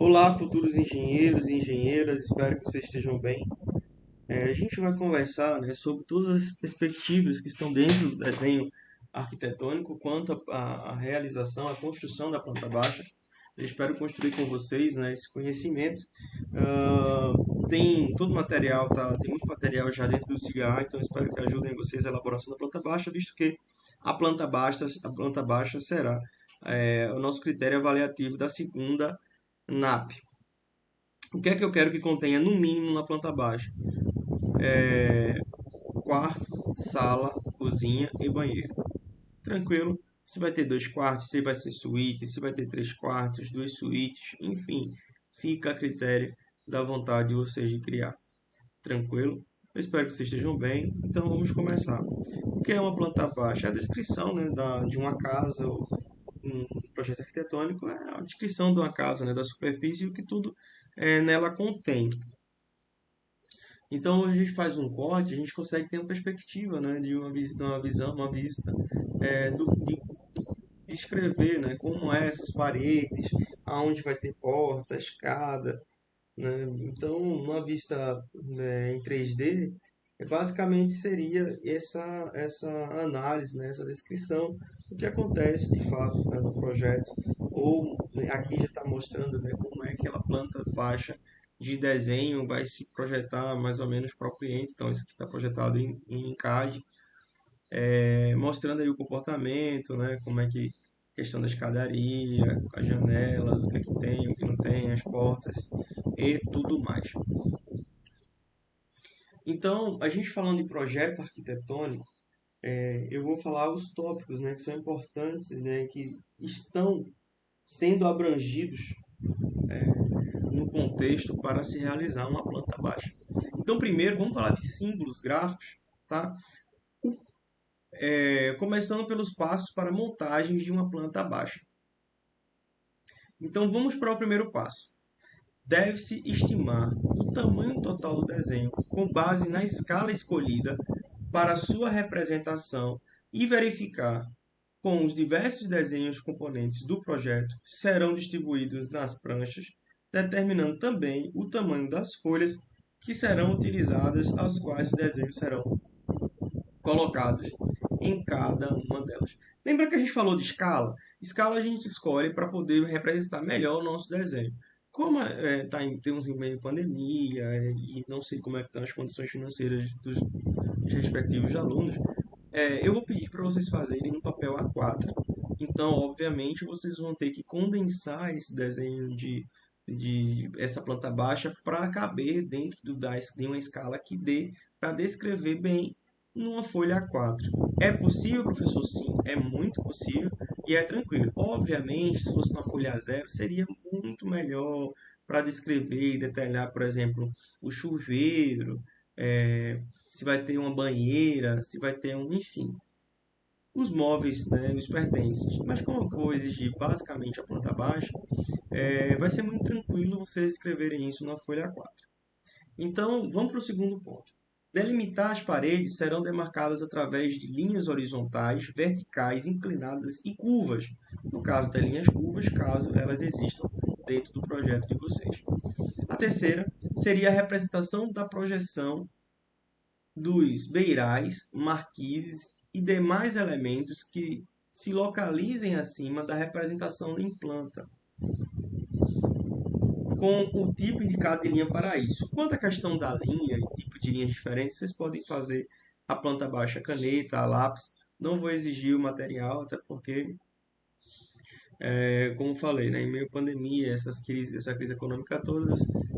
Olá, futuros engenheiros e engenheiras, espero que vocês estejam bem. A gente vai conversar, né, sobre todas as perspectivas que estão dentro do desenho arquitetônico quanto à realização, à construção da planta baixa. Eu espero construir com vocês, né, esse conhecimento. Ah, tem todo material, tá? Tem muito material já dentro do CIGA, então espero que ajudem vocês a elaboração da planta baixa, visto que a planta baixa será o nosso critério avaliativo da segunda NAP. O que é que eu quero que contenha no mínimo na planta baixa? Quarto, sala, cozinha e banheiro. Tranquilo? Se vai ter 2 quartos, se vai ser suíte, se vai ter 3 quartos, 2 suítes, enfim, fica a critério da vontade de vocês de criar. Tranquilo? Eu espero que vocês estejam bem. Então vamos começar. O que é uma planta baixa? É a descrição, né, de uma casa ou um projeto arquitetônico, é a descrição de uma casa, né, da superfície e o que tudo nela contém. Então, a gente faz um corte, a gente consegue ter uma perspectiva, né, de uma visão, uma vista, de descrever, né, como é essas paredes, aonde vai ter porta, escada, né? Então, uma vista, né, em 3D, basicamente seria essa análise, né, essa descrição do que acontece de fato, né, no projeto. Ou né, aqui já está mostrando, né, como é que aquela planta baixa de desenho vai se projetar mais ou menos para o cliente. Então, isso aqui está projetado em CAD, mostrando aí o comportamento, né, como é que questão da escadaria, as janelas, o que é que tem, o que não tem, as portas e tudo mais. Então, a gente falando de projeto arquitetônico, eu vou falar os tópicos, né, que são importantes, né, que estão sendo abrangidos no contexto para se realizar uma planta baixa. Então, primeiro, vamos falar de símbolos gráficos, tá? Começando pelos passos para montagem de uma planta baixa. Então, vamos para o primeiro passo. Deve-se estimar o tamanho total do desenho com base na escala escolhida para sua representação e verificar como os diversos desenhos componentes do projeto serão distribuídos nas pranchas, determinando também o tamanho das folhas que serão utilizadas, as quais os desenhos serão colocados em cada uma delas. Lembra que a gente falou de escala? Escala a gente escolhe para poder representar melhor o nosso desenho. Como temos em meio à pandemia e não sei como é que estão as condições financeiras dos respectivos alunos, eu vou pedir para vocês fazerem no papel A4. Então, obviamente, vocês vão ter que condensar esse desenho de essa planta baixa para caber dentro de uma escala que dê para descrever bem numa folha A4. É possível, professor? Sim, é muito possível e é tranquilo. Obviamente, se fosse uma folha A0, seria muito melhor para descrever e detalhar, por exemplo, o chuveiro, se vai ter uma banheira, se vai ter um, enfim, os móveis, né, os pertences. Mas como eu vou exigir basicamente a planta baixa, vai ser muito tranquilo vocês escreverem isso na folha A4. Então, vamos para o segundo ponto. Delimitar as paredes serão demarcadas através de linhas horizontais, verticais, inclinadas e curvas. No caso das linhas curvas, caso elas existam dentro do projeto de vocês. A terceira seria a representação da projeção dos beirais, marquises e demais elementos que se localizem acima da representação em planta, com o tipo indicado de linha para isso. Quanto à questão da linha e tipo de linhas diferentes, vocês podem fazer a planta baixa caneta, a lápis. Não vou exigir o material, até porque, como falei, né, em meio à pandemia, essa crise econômica toda,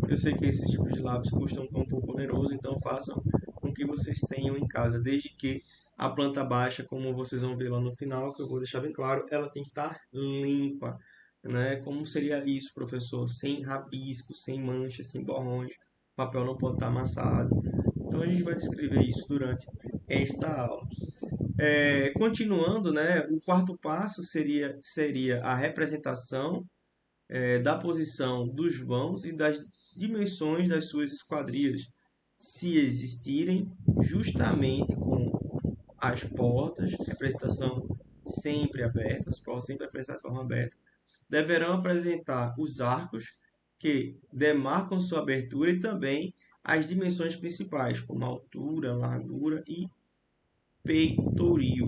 eu sei que esses tipos de lápis custam um pouco oneroso, então façam com que vocês tenham em casa, desde que a planta baixa, como vocês vão ver lá no final, que eu vou deixar bem claro, ela tem que estar limpa, né? Como seria isso, professor? Sem rabisco, sem manchas, sem borrões, o papel não pode estar amassado. Então a gente vai descrever isso durante esta aula. Continuando, né, o quarto passo seria a representação da posição dos vãos e das dimensões das suas esquadrias, se existirem, justamente com as portas, representação sempre aberta, as portas sempre apresentadas de forma aberta, deverão apresentar os arcos que demarcam sua abertura e também as dimensões principais, como altura, largura e peitoril.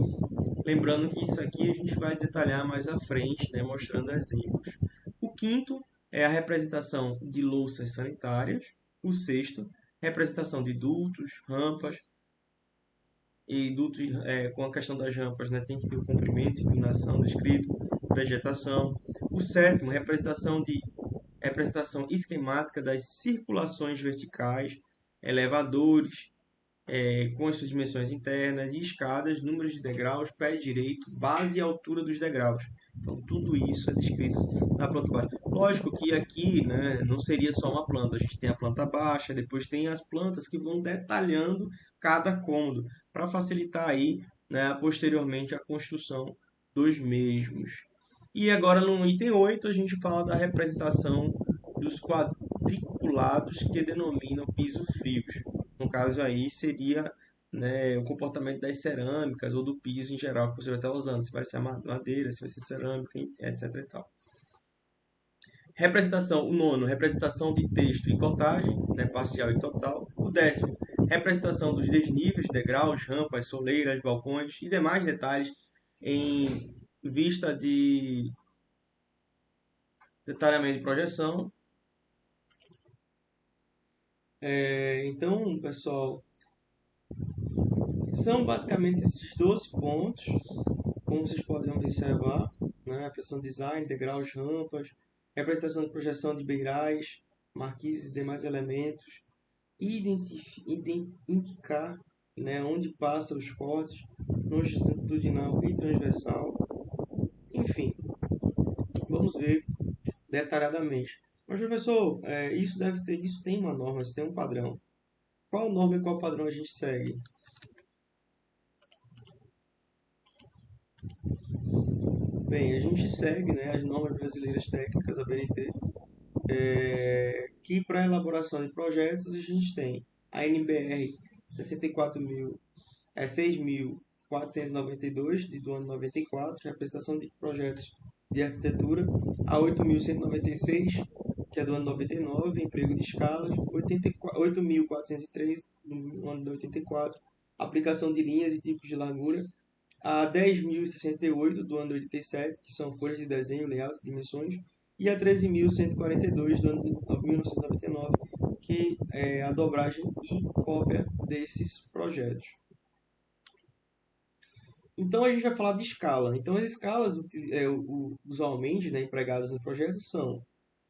Lembrando que isso aqui a gente vai detalhar mais à frente, né, mostrando exemplos. O quinto é a representação de louças sanitárias. O sexto, representação de dutos, rampas. E dutos, com a questão das rampas, né, tem que ter o comprimento, inclinação descrito, vegetação. O sétimo, representação esquemática das circulações verticais, elevadores, com as suas dimensões internas, e escadas, números de degraus, pé direito, base e altura dos degraus. Então, tudo isso é descrito na planta baixa. Lógico que aqui, né, não seria só uma planta, a gente tem a planta baixa, depois tem as plantas que vão detalhando cada cômodo, para facilitar aí, né, posteriormente a construção dos mesmos. E agora no item 8 a gente fala da representação dos quadriculados que denominam pisos frios. No caso aí seria, né, o comportamento das cerâmicas ou do piso em geral que você vai estar usando. Se vai ser madeira, se vai ser cerâmica, etc. E tal. Representação, o nono, representação de texto e cotagem, né, parcial e total. O décimo, representação dos desníveis, degraus, rampas, soleiras, balcões e demais detalhes em vista de detalhamento de projeção. Então, pessoal, são basicamente esses 12 pontos, como vocês podem observar, né? Representação de design, degraus, rampas, representação de projeção de beirais, marquises e demais elementos, indicar, né, onde passam os cortes, longitudinal e transversal. Enfim, vamos ver detalhadamente. Mas, professor, isso tem uma norma, isso tem um padrão. Qual norma e qual padrão a gente segue? Bem, a gente segue, né, as normas brasileiras técnicas, a BNT, que para elaboração de projetos a gente tem a NBR 6.492 do ano 94, representação de projetos de arquitetura, a 8.196, que é do ano 99, emprego de escalas, 8.403 no ano de 84, aplicação de linhas e tipos de largura, a 10.068 do ano de 87, que são folhas de desenho, layout, dimensões, e a 13.142 do ano de 1999, que é a dobragem e cópia desses projetos. Então a gente vai falar de escala. Então as escalas usualmente, né, empregadas no projeto são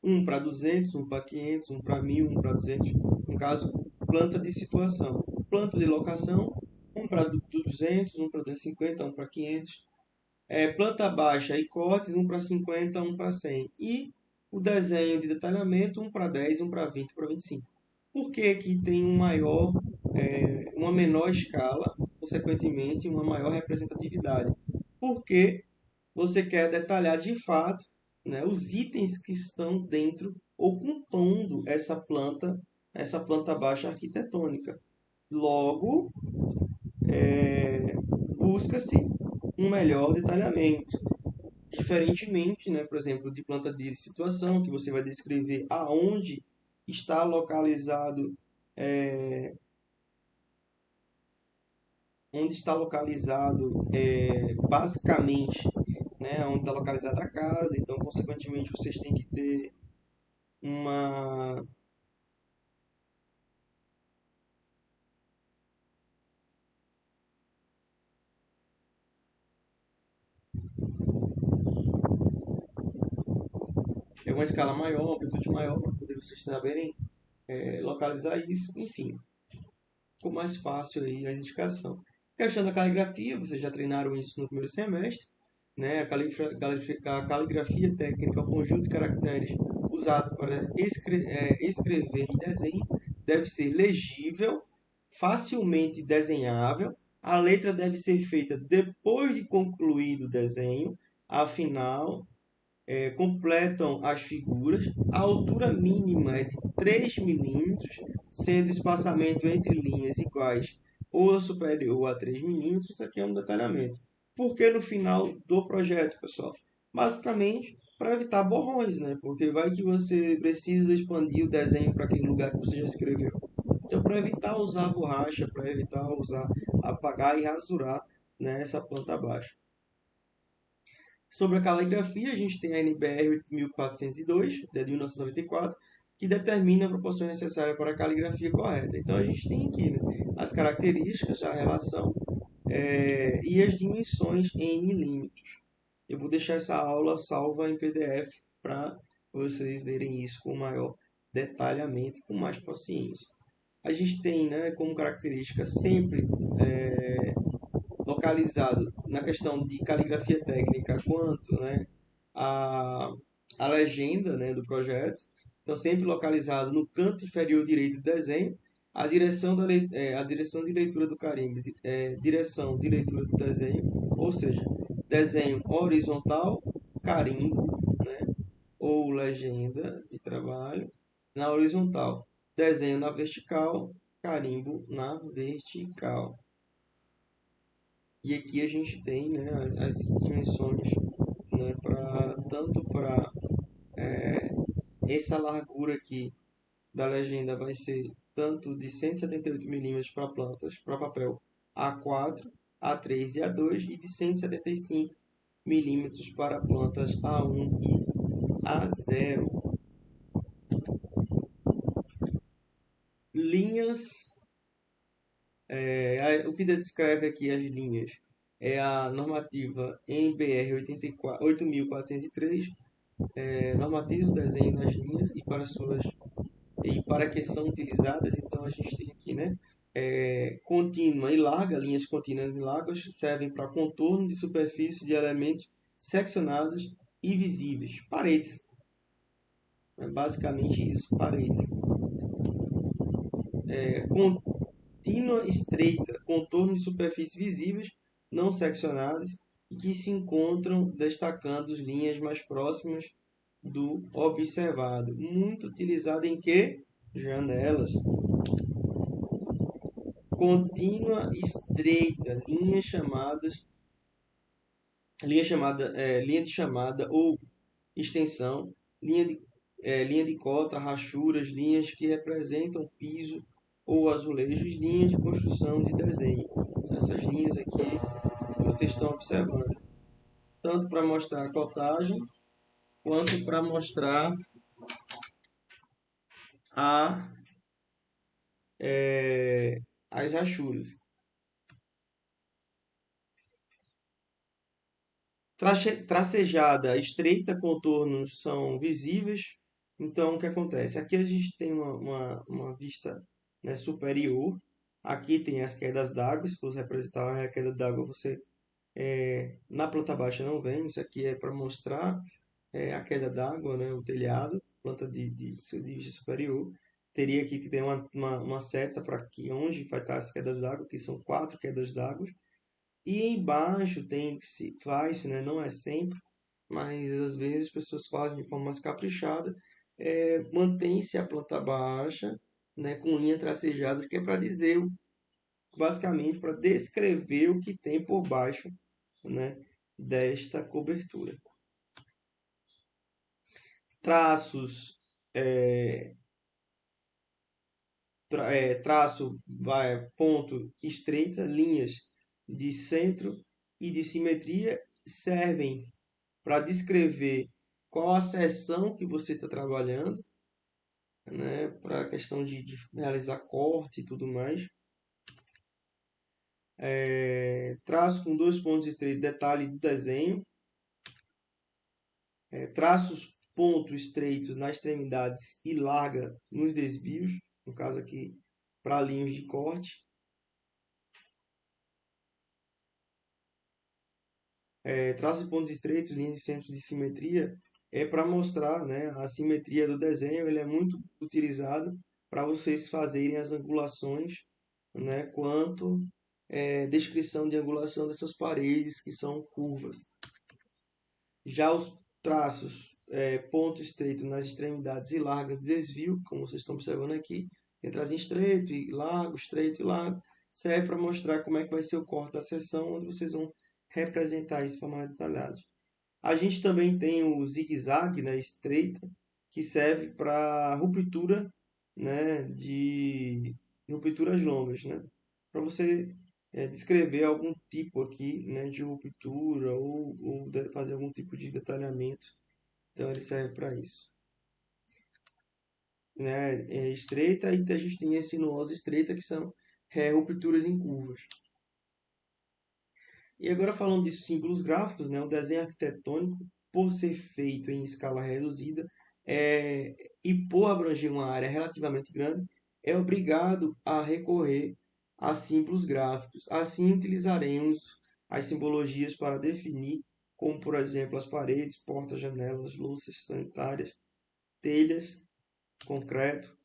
1 para 200, 1 para 500, 1 para 1.000, 1 para 200. No caso, planta de situação. Planta de locação, 1 para 200, 1 para 250, 1 para 500. Planta baixa e cortes, 1 para 50, 1 para 100. E o desenho de detalhamento, 1 para 10, 1 para 20, 1 para 25. Por que aqui tem uma menor escala, consequentemente uma maior representatividade? Porque você quer detalhar de fato, né, os itens que estão dentro ou compondo essa planta baixa arquitetônica. Logo, busca-se um melhor detalhamento. Diferentemente, né, por exemplo, de planta de situação, que você vai descrever aonde está localizado, basicamente, né, onde está localizada a casa. Então, consequentemente, vocês têm que ter uma uma escala maior, uma amplitude maior, para poder vocês saberem localizar isso. Enfim, ficou mais fácil aí a identificação. Questão da caligrafia, vocês já treinaram isso no primeiro semestre, né? A caligrafia técnica é o conjunto de caracteres usado para escrever em desenho, deve ser legível, facilmente desenhável, a letra deve ser feita depois de concluído o desenho, afinal, completam as figuras. A altura mínima é de 3 milímetros, sendo o espaçamento entre linhas iguais ou superior a 3 milímetros. Isso aqui é um detalhamento. Porque no final do projeto, pessoal, basicamente, para evitar borrões, né? Porque vai que você precisa expandir o desenho para aquele lugar que você já escreveu. Então, para evitar usar borracha, para evitar usar apagar e rasurar, né, essa planta abaixo. Sobre a caligrafia, a gente tem a NBR 8402, de 1994, que determina a proporção necessária para a caligrafia correta. Então, a gente tem aqui, né, as características, a relação e as dimensões em milímetros. Eu vou deixar essa aula salva em PDF para vocês verem isso com maior detalhamento e com mais paciência. A gente tem, né, como característica sempre localizado na questão de caligrafia técnica quanto, né, a legenda, né, do projeto. Então, sempre localizado no canto inferior direito do desenho, a direção de leitura do carimbo, direção de leitura do desenho, ou seja, desenho horizontal, carimbo, né, ou legenda de trabalho na horizontal, desenho na vertical, carimbo na vertical. E aqui a gente tem, né, as dimensões, né, tanto para essa largura aqui da legenda vai ser tanto de 178 milímetros para plantas, para papel A4, A3 e A2 e de 175 milímetros para plantas A1 e A0. Linhas, o que descreve aqui as linhas é a normativa NBR 8403, normatiza o desenho das linhas e para que são utilizadas. Então a gente tem aqui, né, contínua e larga, linhas contínuas e largas servem para contorno de superfície de elementos seccionados e visíveis, paredes. É basicamente isso, paredes. Contínua estreita, contorno de superfícies visíveis, não seccionadas, e que se encontram destacando as linhas mais próximas do observado. Muito utilizado em que? Janelas. Contínua estreita, linha de chamada ou extensão, linha de cota, rachuras, linhas que representam piso ou azulejos, linhas de construção de desenho. São essas linhas aqui que vocês estão observando. Tanto para mostrar a cotagem, quanto para mostrar a, as rachuras. Tracejada estreita, contornos são visíveis. Então, o que acontece? Aqui a gente tem uma vista, né, superior. Aqui tem as quedas d'água. Se for representar a queda d'água, você na planta baixa não vem. Isso aqui é para mostrar a queda d'água, né, o telhado, planta de vista superior. Teria aqui que ter uma seta para que onde vai estar as quedas d'água, que são 4 quedas d'água. E embaixo faz, né, não é sempre, mas às vezes as pessoas fazem de forma mais caprichada, mantém-se a planta baixa, né, com linhas tracejadas, que é para dizer, basicamente, para descrever o que tem por baixo, né, desta cobertura. Traços, traço, ponto, estreita, linhas de centro e de simetria servem para descrever qual a seção que você está trabalhando, né, para a questão de realizar corte e tudo mais. Traço com 2 pontos estreitos, detalhe do desenho. Traços pontos estreitos nas extremidades e larga nos desvios, no caso aqui para linhas de corte. Traços de pontos estreitos, linhas de centro de simetria, é para mostrar, né, a simetria do desenho. Ele é muito utilizado para vocês fazerem as angulações, né, quanto descrição de angulação dessas paredes que são curvas. Já os traços ponto estreito nas extremidades e largas de desvio, como vocês estão observando aqui, tem tracinho estreito e largo, serve para mostrar como é que vai ser o corte da seção, onde vocês vão representar isso de forma mais detalhada. A gente também tem o zigue-zague, né, estreita, que serve para ruptura, né, de rupturas longas, né? Para você descrever algum tipo aqui, né, de ruptura ou fazer algum tipo de detalhamento. Então ele serve para isso, né? É estreita e a gente tem a sinuosa estreita que são rupturas em curvas. E agora falando de símbolos gráficos, né, o desenho arquitetônico, por ser feito em escala reduzida e por abranger uma área relativamente grande, é obrigado a recorrer a símbolos gráficos. Assim, utilizaremos as simbologias para definir, como por exemplo as paredes, portas, janelas, louças sanitárias, telhas, concreto.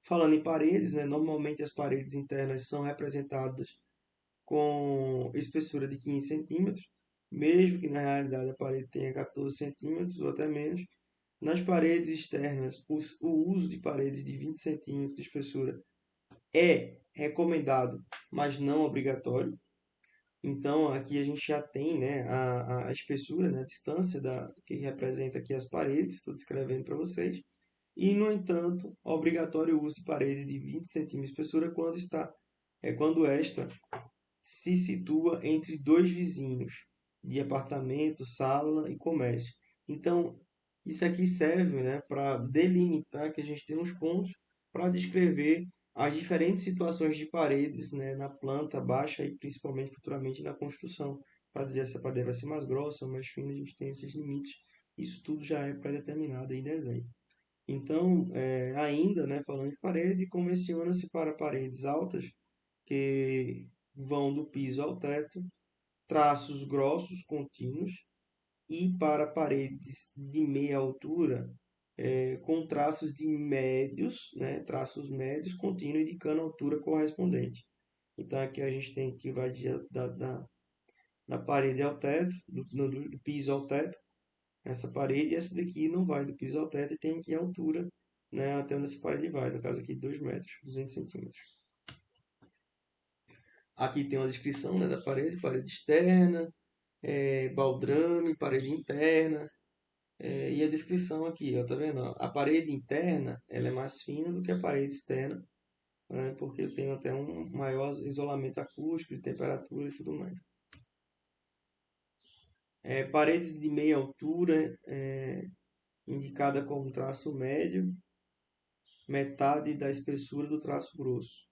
Falando em paredes, né, normalmente as paredes internas são representadas com espessura de 15 centímetros, mesmo que na realidade a parede tenha 14 centímetros ou até menos. Nas paredes externas, o uso de paredes de 20 centímetros de espessura é recomendado, mas não obrigatório. Então, aqui a gente já tem, né, a espessura, né, a distância que representa aqui as paredes, estou descrevendo para vocês. E, no entanto, obrigatório o uso de paredes de 20 centímetros de espessura quando esta se situa entre dois vizinhos de apartamento, sala e comércio. Então, isso aqui serve, né, para delimitar que a gente tem uns pontos para descrever as diferentes situações de paredes, né, na planta baixa e principalmente futuramente na construção. Para dizer se a parede vai ser mais grossa ou mais fina, a gente tem esses limites. Isso tudo já é pré-determinado em desenho. Então, ainda, né, falando de parede, convenciona-se para paredes altas que vão do piso ao teto, traços grossos contínuos, e para paredes de meia altura, com traços de médios, né, traços médios contínuos indicando a altura correspondente. Então aqui a gente tem que vai da parede ao teto, do piso ao teto, essa parede, e essa daqui não vai do piso ao teto e tem aqui a altura, né, até onde essa parede vai, no caso aqui 2 metros, 200 centímetros. Aqui tem uma descrição, né, da parede, parede externa, baldrame, parede interna, e a descrição aqui, ó, tá vendo? A parede interna ela é mais fina do que a parede externa, né, porque eu tenho até um maior isolamento acústico, de temperatura e tudo mais. Paredes de meia altura, indicada como traço médio, metade da espessura do traço grosso.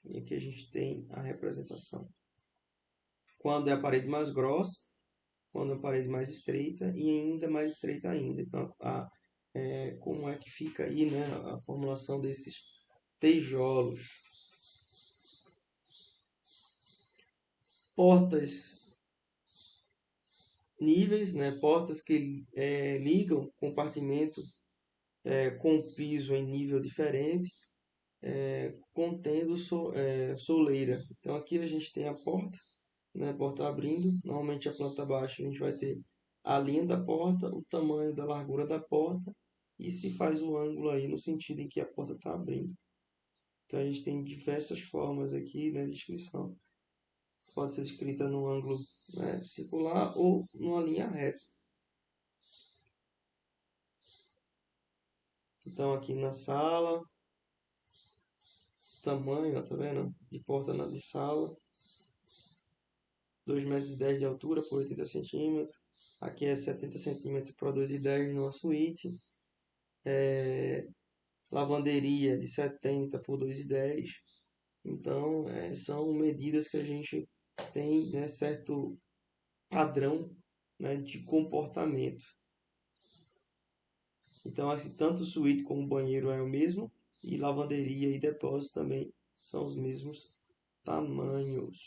E aqui a gente tem a representação. Quando é a parede mais grossa, quando é a parede mais estreita e ainda mais estreita ainda. Então, como é que fica aí, né, a formulação desses tijolos. Portas níveis, né, portas que ligam compartimento com piso em nível diferente, contendo soleira. Então, aqui a gente tem a porta, né, porta abrindo. Normalmente a planta baixa a gente vai ter a linha da porta, o tamanho da largura da porta e se faz o ângulo aí no sentido em que a porta está abrindo. Então a gente tem diversas formas aqui na descrição. Pode ser escrita num ângulo, né, circular ou numa linha reta. Então aqui na sala, tamanho, ó, tá vendo? De porta de sala, 2,10 m de altura por 80 centímetros. Aqui é 70 centímetros por 2,10 numa suíte. Lavanderia de 70 por 2,10. Então, são medidas que a gente tem, né, certo padrão, né, de comportamento. Então, assim, tanto suíte como banheiro é o mesmo, e lavanderia e depósito também são os mesmos tamanhos.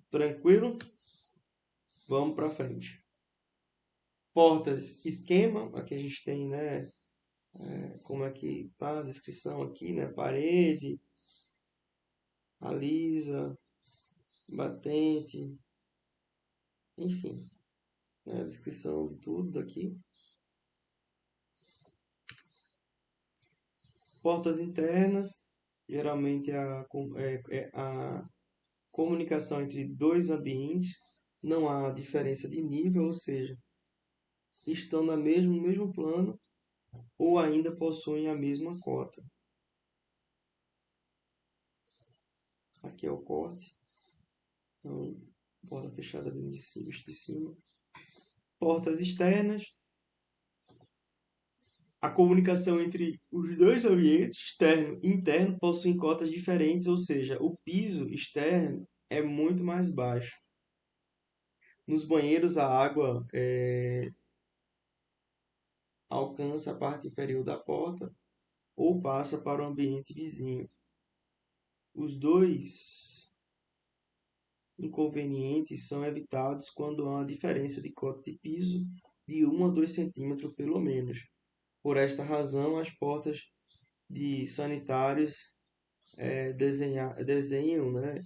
Tranquilo? Vamos para frente. Portas esquema, aqui a gente tem, né, como é que tá a descrição aqui, né, parede, alisa, batente, enfim, né, a descrição de tudo daqui. Portas internas, geralmente a comunicação entre dois ambientes, não há diferença de nível, ou seja, estão no mesmo plano ou ainda possuem a mesma cota. Aqui é o corte. Então, porta fechada bem de cima, visto de cima. Portas externas. A comunicação entre os dois ambientes, externo e interno, possuem cotas diferentes, ou seja, o piso externo é muito mais baixo. Nos banheiros, a água alcança a parte inferior da porta ou passa para o ambiente vizinho. Os dois inconvenientes são evitados quando há uma diferença de cota de piso de 1 a 2 centímetros pelo menos. Por esta razão, as portas de sanitários desenham, né,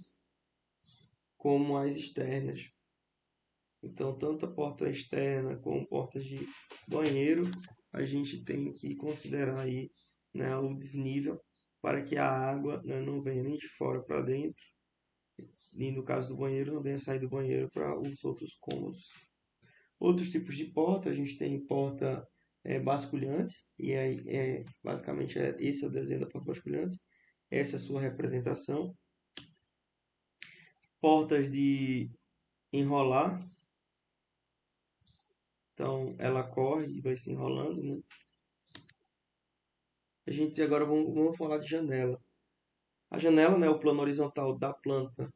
como as externas. Então, tanto a porta externa como portas de banheiro, a gente tem que considerar aí, né, o desnível para que a água, né, não venha nem de fora para dentro, e no caso do banheiro, não venha sair do banheiro para os outros cômodos. Outros tipos de porta, a gente tem porta basculhante, e aí basicamente esse é o desenho da porta basculhante, essa é a sua representação. Portas de enrolar, então ela corre e vai se enrolando, né? A gente agora vamos falar de janela. A janela, né, o plano horizontal da planta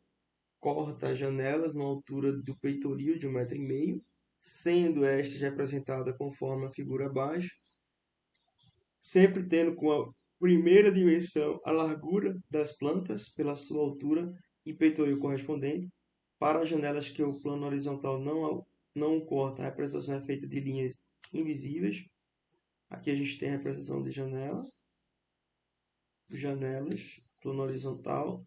corta as janelas na altura do peitoril de 1,5 m, sendo esta representada conforme a figura abaixo, sempre tendo com a primeira dimensão a largura das plantas pela sua altura e peitoril correspondente. Para as janelas que o plano horizontal não corta, a representação é feita de linhas invisíveis. Aqui a gente tem a representação de janelas, plano horizontal,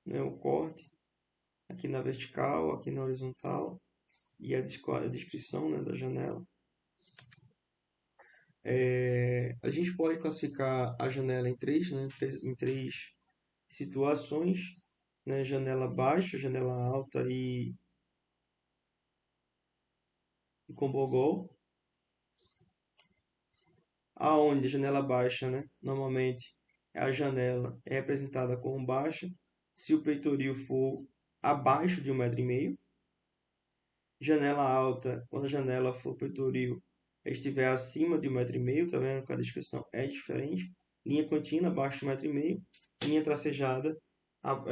né, o corte, aqui na vertical, aqui na horizontal, e a descrição, né, da janela. A gente pode classificar a janela em três, né, em três situações, né, janela baixa, janela alta e com bogol. Aonde a janela baixa, né, normalmente a janela é representada como baixa se o peitoril for abaixo de 1,5 m. Janela alta, quando a janela for peitoril estiver acima de 1,5 m, tá vendo que a descrição é diferente. Linha contínua abaixo de 1,5 m, linha tracejada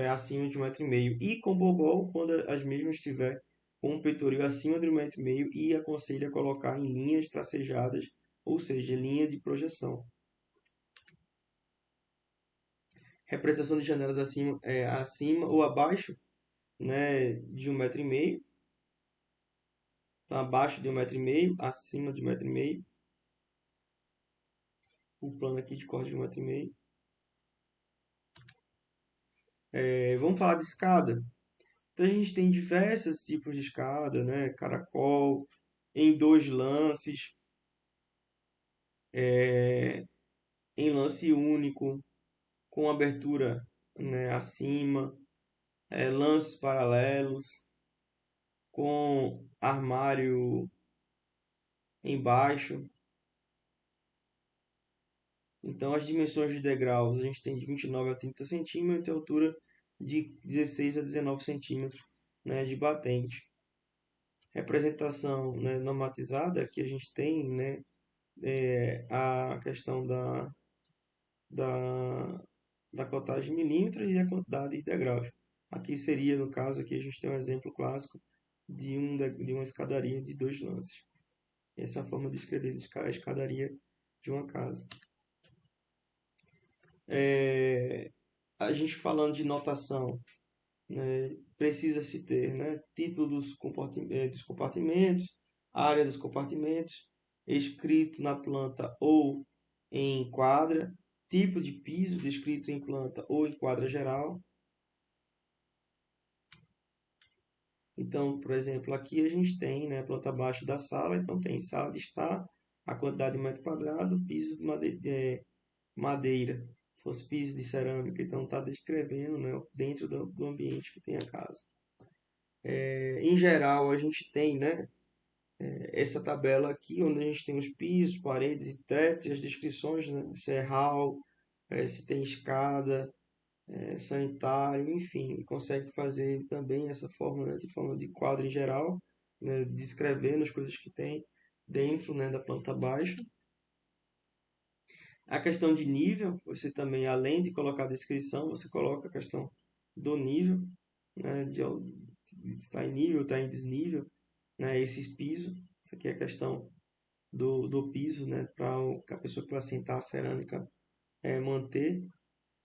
acima de 1,5 m. E com bogol, quando as mesmas estiver com um peitoril acima de 1,5 m, e aconselha colocar em linhas tracejadas, ou seja, linha de projeção. Representação de janelas acima ou abaixo, né, de 1,5 m. Então, abaixo de 1,5 m, acima de 1,5 m. O plano aqui de corte de 1,5 m. Vamos falar de escada. Então, a gente tem diversos tipos de escada, né? Caracol, em 2 lances, em lance único, com abertura, né, acima, lances paralelos, com armário embaixo. Então, as dimensões de degraus, a gente tem de 29 a 30 centímetros e a altura de 16 a 19 centímetros, né, de batente. Representação, né, normatizada que a gente tem, né, a questão da, da cotagem de milímetros e a quantidade de degraus. Aqui seria, no caso, aqui a gente tem um exemplo clássico de uma escadaria de 2 lances. Essa é a forma de escrever a escadaria de uma casa. A gente falando de notação, né, precisa-se ter, né, título dos compartimentos, área dos compartimentos, escrito na planta ou em quadra, tipo de piso descrito em planta ou em quadra geral. Então, por exemplo, aqui a gente tem, né, a planta baixa da sala, então tem sala de estar, a quantidade de metro quadrado, piso de madeira. Se fosse piso de cerâmica, então está descrevendo, né, dentro do ambiente que tem a casa. Em geral, a gente tem, né, essa tabela aqui, onde a gente tem os pisos, paredes e teto, e as descrições, né, se é hall, se tem escada, sanitário, enfim, consegue fazer também essa forma, né, de forma de quadro em geral, né, descrevendo as coisas que tem dentro, né, da planta baixa. A questão de nível, você também, além de colocar a descrição, você coloca a questão do nível, né, de estar em nível, estar em desnível, né, esses pisos. Isso aqui é a questão do piso, né, para a pessoa que vai assentar a cerâmica manter.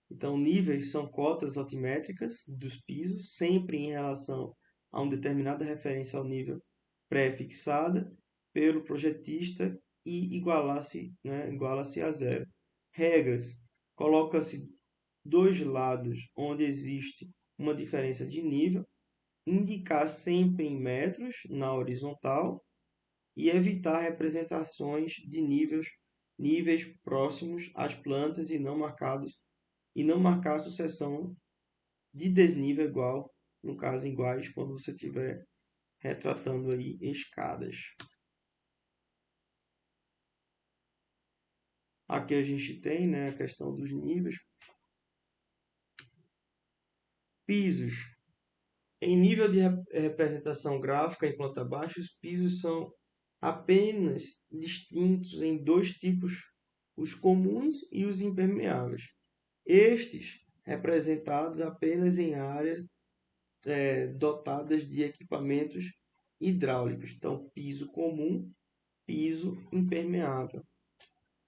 Então, níveis são cotas altimétricas dos pisos, sempre em relação a uma determinada referência ao nível pré-fixada pelo projetista e iguala-se, né, iguala-se a zero. Regras: coloca-se dois lados onde existe uma diferença de nível, indicar sempre em metros na horizontal e evitar representações de níveis próximos às plantas e não marcar a sucessão de desnível igual, no caso iguais, quando você estiver retratando aí escadas. Aqui a gente tem, né, a questão dos níveis. Pisos. Em nível de representação gráfica em planta baixa, os pisos são apenas distintos em dois tipos, os comuns e os impermeáveis. Estes representados apenas em áreas dotadas de equipamentos hidráulicos. Então, piso comum, piso impermeável.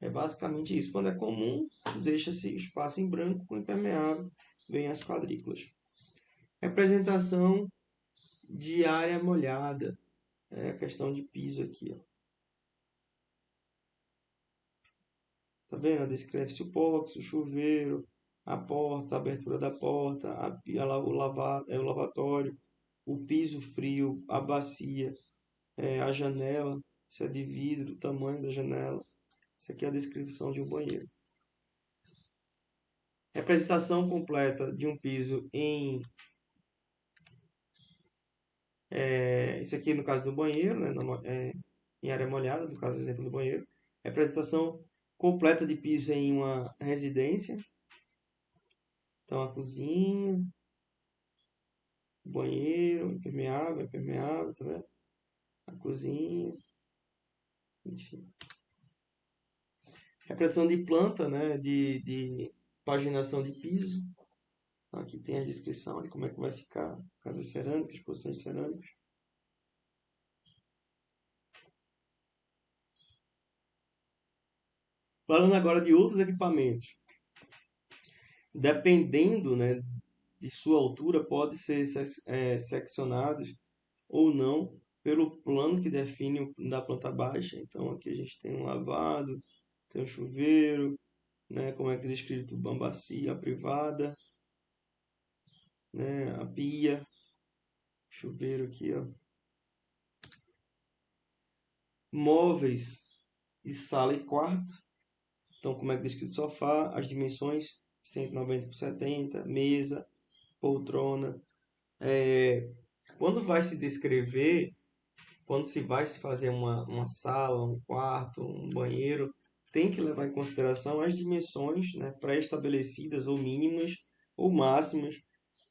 É basicamente isso. Quando é comum, deixa-se espaço em branco, com impermeável, vem as quadrículas. Representação de área molhada. É a questão de piso aqui. Ó. Tá vendo? Descreve-se o box, o chuveiro, a porta, a abertura da porta, o lavatório, o piso frio, a bacia, a janela, se é de vidro, o tamanho da janela. Isso aqui é a descrição de um banheiro. Representação completa de um piso isso aqui no caso do banheiro, né, em área molhada, no caso do exemplo do banheiro. Representação completa de piso em uma residência. Então a cozinha, o banheiro, impermeável, tá vendo? A cozinha, enfim. Repressão de planta, né, de paginação de piso. Então, aqui tem a descrição de como é que vai ficar casas cerâmicas, posições cerâmicas. Falando agora de outros equipamentos. Dependendo, né, de sua altura, pode ser seccionados ou não pelo plano que define da planta baixa. Então aqui a gente tem um lavado, tem um chuveiro, né, como é que é descrito a bacia privada, né, a pia, chuveiro aqui, ó. Móveis de sala e quarto. Então como é que é descrito o sofá, as dimensões 190 por 70, mesa, poltrona. Quando vai se descrever, quando se vai se fazer uma sala, um quarto, um banheiro, tem que levar em consideração as dimensões, né, pré-estabelecidas ou mínimas ou máximas,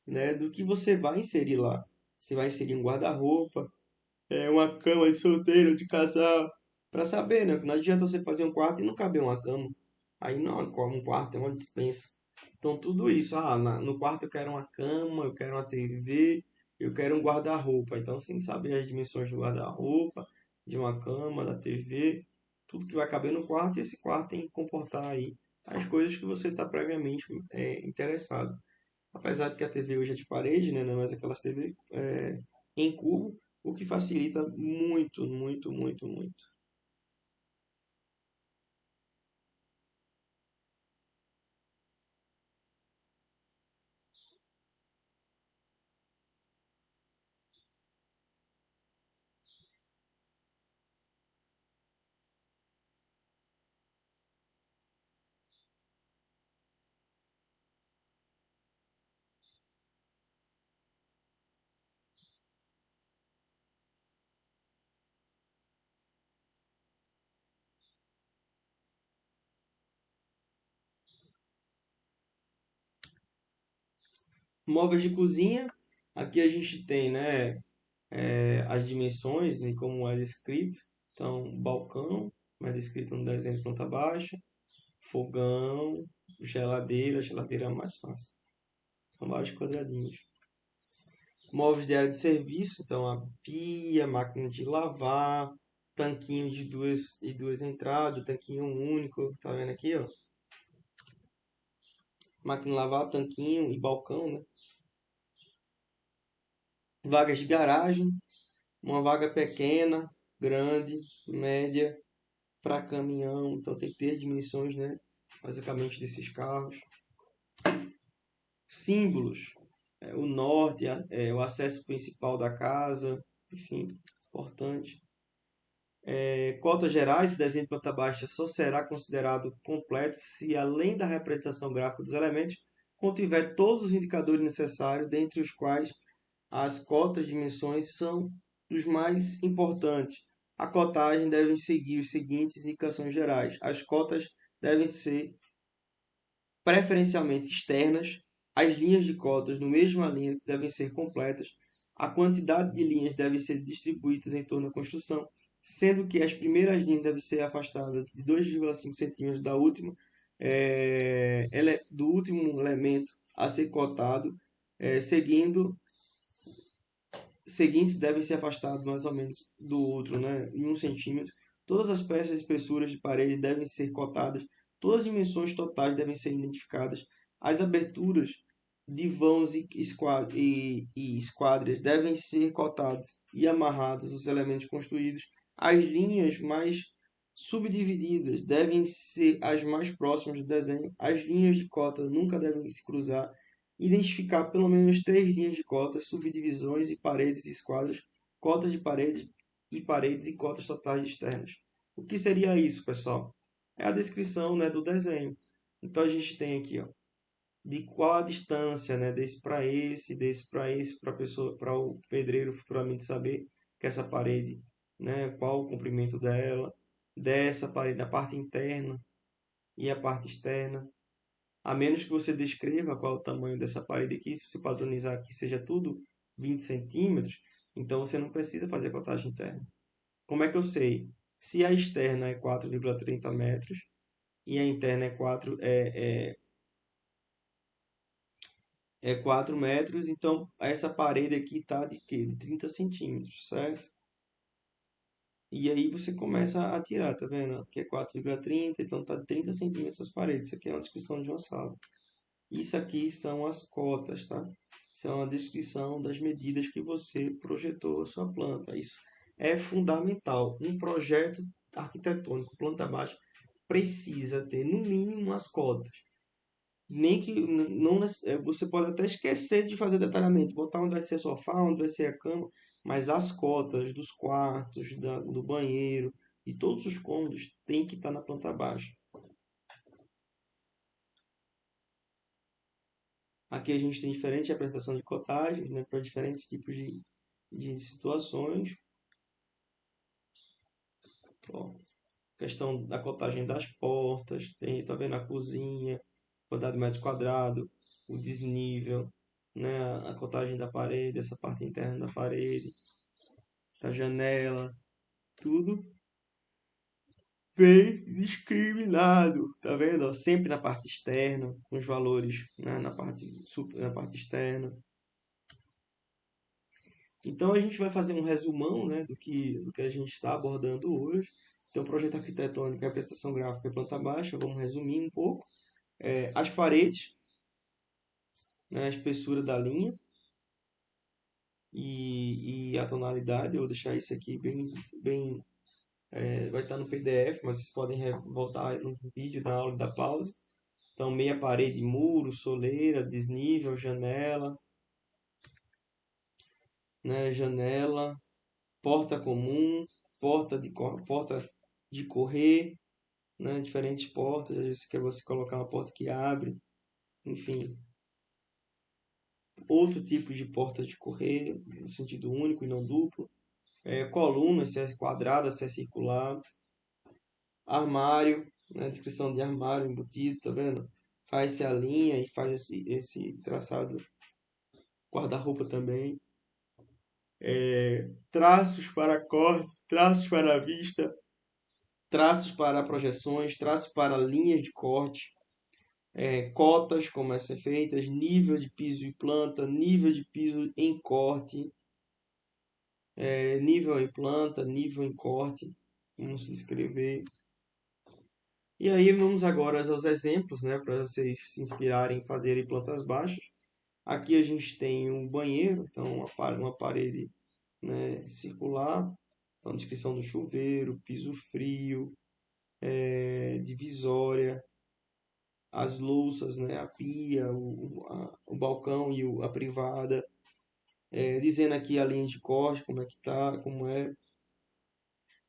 né, do que você vai inserir lá. Você vai inserir um guarda-roupa, uma cama de solteiro, de casal, para saber, né? Não adianta você fazer um quarto e não caber uma cama. Aí não, um quarto é uma dispensa. Então tudo isso, no quarto eu quero uma cama, eu quero uma TV, eu quero um guarda-roupa. Então você tem que saber as dimensões do guarda-roupa, de uma cama, da TV, tudo que vai caber no quarto e esse quarto tem que comportar aí as coisas que você está previamente interessado. Apesar de que a TV hoje é de parede, né? Não é mais aquelas TV em cubo, o que facilita muito, muito, muito, muito. Móveis de cozinha, aqui a gente tem, né, as dimensões, né, como é descrito. Então, balcão, como é descrito no desenho de planta baixa, fogão, geladeira é a mais fácil. São vários quadradinhos. Móveis de área de serviço, então a pia, máquina de lavar, tanquinho de duas entradas, tanquinho único, tá vendo aqui, ó? Máquina de lavar, tanquinho e balcão, né? Vagas de garagem, uma vaga pequena, grande, média, para caminhão, então tem que ter as dimensões, né? Basicamente desses carros. Símbolos, o norte, o acesso principal da casa, enfim, importante. Cotas gerais, o desenho de planta baixa só será considerado completo se, além da representação gráfica dos elementos, contiver todos os indicadores necessários, dentre os quais as cotas de dimensões são os mais importantes. A cotagem deve seguir os seguintes indicações gerais. As cotas devem ser preferencialmente externas. As linhas de cotas no mesma linha devem ser completas. A quantidade de linhas deve ser distribuídas em torno da construção, sendo que as primeiras linhas devem ser afastadas de 2,5 centímetros do último elemento a ser cotado, seguintes devem ser afastados mais ou menos do outro, né, em 1 centímetro. Todas as peças e espessuras de parede devem ser cotadas, todas as dimensões totais devem ser identificadas, as aberturas de vãos e esquadrias devem ser cotados e amarrados os elementos construídos. As linhas mais subdivididas devem ser as mais próximas do desenho. As linhas de cota nunca devem se cruzar. Identificar pelo menos 3 linhas de cotas, subdivisões e paredes e esquadras, cotas de paredes e cotas totais externas. O que seria isso, pessoal? É a descrição, né, do desenho. Então a gente tem aqui, ó, de qual a distância, né, desse para esse, para pessoa, para o pedreiro futuramente saber que essa parede, né, qual o comprimento dela, dessa parede, a parte interna e a parte externa. A menos que você descreva qual é o tamanho dessa parede aqui, se você padronizar aqui seja tudo 20 centímetros, então você não precisa fazer a cotagem interna. Como é que eu sei? Se a externa é 4,30 metros e a interna é 4 metros, então essa parede aqui está de quê? De 30 centímetros, certo? E aí você começa a tirar, tá vendo? Aqui é 4,30, então está de 30 centímetros as paredes. Isso aqui é uma descrição de uma sala. Isso aqui são as cotas, tá? Isso é uma descrição das medidas que você projetou a sua planta. Isso é fundamental. Um projeto arquitetônico, planta baixa, precisa ter no mínimo as cotas. Nem que não, você pode até esquecer de fazer detalhamento, botar onde vai ser o sofá, onde vai ser a cama, mas as cotas dos quartos, do banheiro e todos os cômodos tem que estar na planta baixa. Aqui a gente tem diferente apresentação de cotagens, né, para diferentes tipos de situações. Ó, questão da cotagem das portas, tem, tá vendo a cozinha, quantidade de metros quadrados, o desnível, né, a cotagem da parede, essa parte interna da parede, da janela, tudo bem discriminado, tá vendo? Ó, sempre na parte externa, com os valores, né, na parte externa. Então a gente vai fazer um resumão, né, do que a gente está abordando hoje. Então, projeto arquitetônico, representação gráfica e planta baixa, vamos resumir um pouco. As paredes, né, a espessura da linha e a tonalidade. Eu vou deixar isso aqui bem vai estar no PDF, mas vocês podem voltar no vídeo da aula e da pausa. Então, meia parede, muro, soleira, desnível, janela, né, janela, porta comum, porta de correr, né, diferentes portas, às vezes você colocar uma porta que abre, enfim, outro tipo de porta de correr, no sentido único e não duplo, coluna, se é quadrada, se é circular, armário, né, descrição de armário embutido, tá vendo? Faz-se a linha e faz esse traçado guarda-roupa também, traços para corte, traços para a vista, traços para projeções, traços para linhas de corte, cotas como a ser feitas, nível de piso e planta, nível de piso em corte, nível em planta, nível em corte, vamos se inscrever. E aí vamos agora aos exemplos, né, para vocês se inspirarem em fazerem plantas baixas. Aqui a gente tem um banheiro, então uma parede, né, circular, então descrição do chuveiro, piso frio, divisória, as louças, né, a pia, o balcão e a privada, dizendo aqui a linha de corte, como é que tá, como é,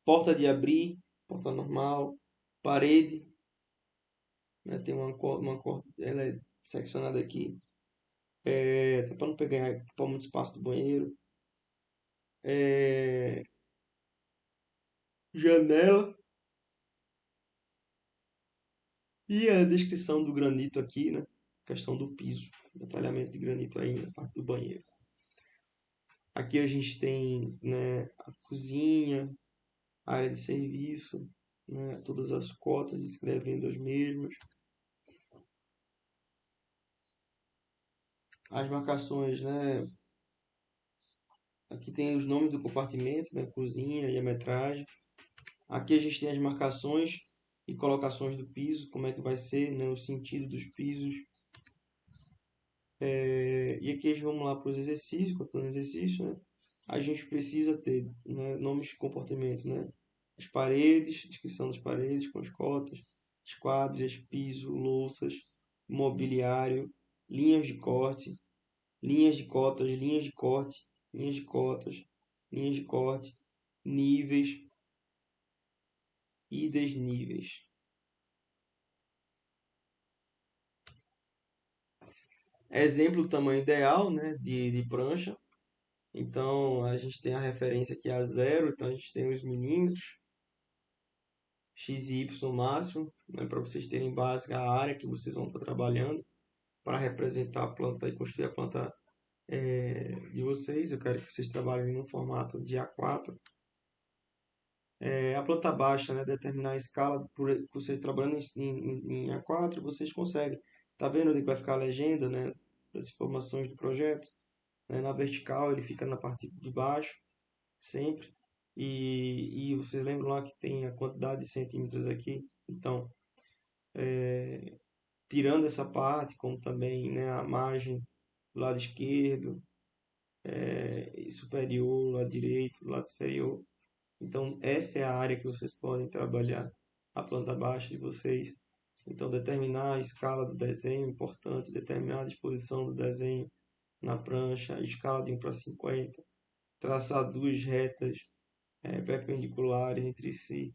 porta de abrir, porta normal, parede, né, tem ela é seccionada aqui, para não pegar para muito espaço do banheiro, é, janela e a descrição do granito aqui, né, questão do piso, detalhamento de granito aí na parte do banheiro. Aqui a gente tem, né, a cozinha, a área de serviço, né, todas as cotas descrevendo as mesmas. As marcações, né, aqui tem os nomes do compartimento, né, cozinha e a metragem. Aqui a gente tem as marcações e colocações do piso, como é que vai ser, né, o sentido dos pisos. E aqui vamos lá para os exercícios, contando exercício, né? A gente precisa ter, né, nomes de comportamento, né? As paredes, descrição das paredes com as cotas, esquadrias, piso, louças, mobiliário, linhas de corte, linhas de cotas, linhas de corte, linhas de cotas, linhas de corte, níveis e desníveis. Exemplo do tamanho ideal, né, de prancha. Então, a gente tem a referência aqui a zero, então a gente tem os milímetros, x e y máximo, né, para vocês terem básica a área que vocês vão estar trabalhando para representar a planta e construir a planta de vocês. Eu quero que vocês trabalhem no formato de A4. A planta baixa, né, determinar a escala, por vocês trabalhando em A4, vocês conseguem. Tá vendo onde vai ficar a legenda, né, das informações do projeto? Né? Na vertical ele fica na parte de baixo, sempre. E vocês lembram lá que tem a quantidade de centímetros aqui? Então, tirando essa parte, como também, né, a margem do lado esquerdo, superior, lado direito, lado inferior. Então, essa é a área que vocês podem trabalhar a planta baixa de vocês. Então, determinar a escala do desenho, importante, determinar a disposição do desenho na prancha, a escala de 1 para 50, traçar duas retas perpendiculares entre si,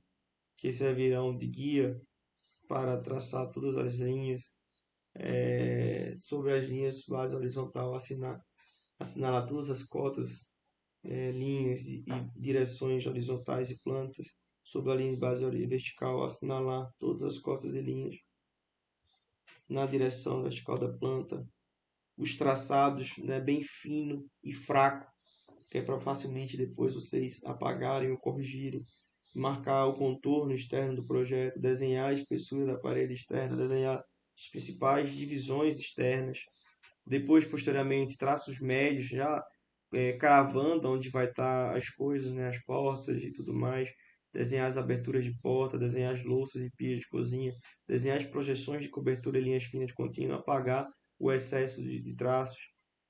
que servirão de guia para traçar todas as linhas. Sobre as linhas base horizontal, assinalar todas as cotas, linhas e direções horizontais e plantas. Sobre a linha de base vertical, assinalar todas as cotas e linhas na direção vertical da planta. Os traçados, né, bem fino e fraco, que é para facilmente depois vocês apagarem ou corrigirem. Marcar o contorno externo do projeto, desenhar a espessura da parede externa, desenhar as principais divisões externas. Depois, posteriormente, traços médios, já cravando onde vai estar as coisas, né, as portas e tudo mais. Desenhar as aberturas de porta, desenhar as louças e pias de cozinha, desenhar as projeções de cobertura e linhas finas de contínuo, apagar o excesso de traços.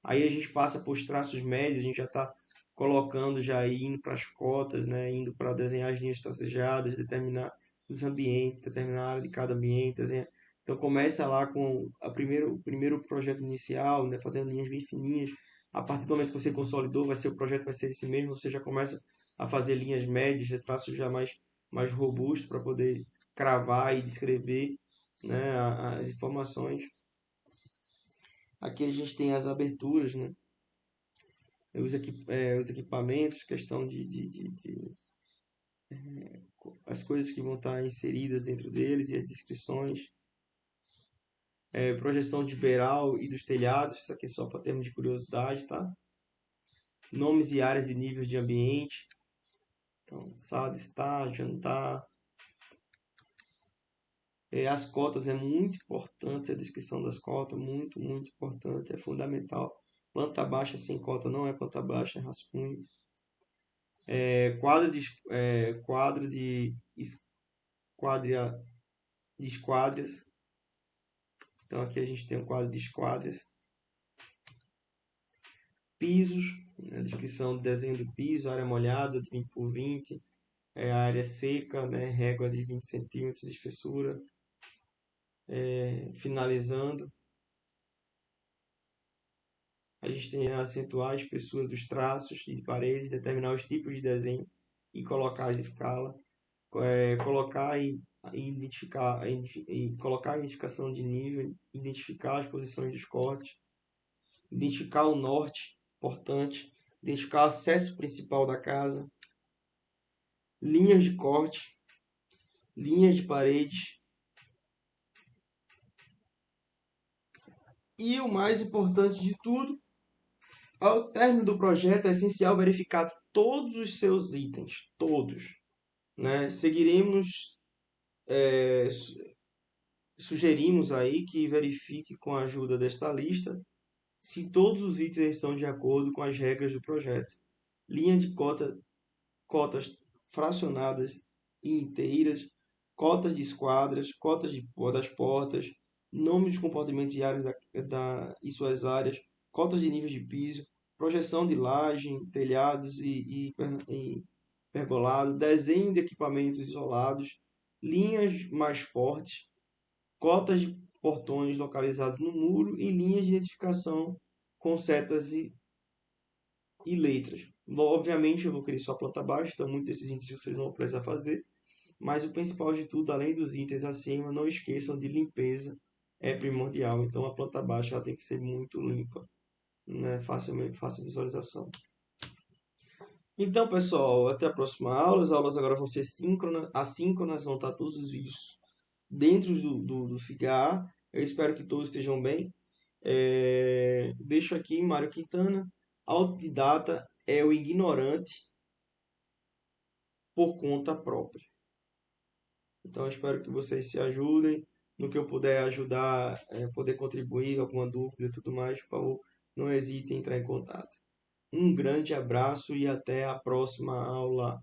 Aí a gente passa para os traços médios, a gente já está colocando, já indo para as cotas, né, indo para desenhar as linhas tracejadas, determinar os ambientes, determinar a área de cada ambiente, desenhar. Então começa lá com o primeiro projeto inicial, né, fazendo linhas bem fininhas. A partir do momento que você consolidou, o projeto vai ser esse mesmo, você já começa a fazer linhas médias, de traços já mais robustos para poder cravar e descrever, né, as informações. Aqui a gente tem as aberturas, né, os equipamentos, questão de as coisas que vão estar inseridas dentro deles e as descrições. projeção de beiral e dos telhados, isso aqui é só para termos de curiosidade, tá? Nomes e áreas de nível de ambiente. Então, sala de estar, jantar. As cotas é muito importante, a descrição das cotas, muito, muito importante, é fundamental. Planta baixa sem cota não é planta baixa, é rascunho. Quadro de esquadrias. Então aqui a gente tem um quadro de esquadrias. Pisos, né, descrição do desenho do piso, área molhada de 20 por 20, a área seca, né, régua de 20 centímetros de espessura. Finalizando, a gente tem a acentuar a espessura dos traços de paredes, determinar os tipos de desenho e colocar as escalas, colocar e identificar, colocar a identificação de nível, identificar as posições dos cortes, identificar o norte, importante, identificar o acesso principal da casa, linhas de corte, linhas de paredes. E o mais importante de tudo, ao término do projeto é essencial verificar todos os seus itens, todos, né? Seguiremos, sugerimos aí que verifique com a ajuda desta lista se todos os itens estão de acordo com as regras do projeto. Linha de cotas fracionadas e inteiras, cotas de esquadras, das portas, nome dos compartimentos e áreas e suas áreas, cotas de níveis de piso, projeção de laje, telhados e pergolado, desenho de equipamentos isolados, linhas mais fortes, cotas de portões localizados no muro e linhas de identificação com setas e letras. Obviamente eu vou querer só planta baixa, então muitos desses itens vocês não vão precisar fazer. Mas o principal de tudo, além dos itens acima, não esqueçam de limpeza, é primordial. Então a planta baixa ela tem que ser muito limpa, né? Fácil visualização. Então, pessoal, até a próxima aula. As aulas agora vão ser assíncronas, vão estar todos os vídeos dentro do CIGA. Eu espero que todos estejam bem. Deixo aqui Mário Quintana. Autodidata é o ignorante por conta própria. Então, eu espero que vocês se ajudem. No que eu puder ajudar, poder contribuir, alguma dúvida e tudo mais, por favor, não hesite em entrar em contato. Um grande abraço e até a próxima aula.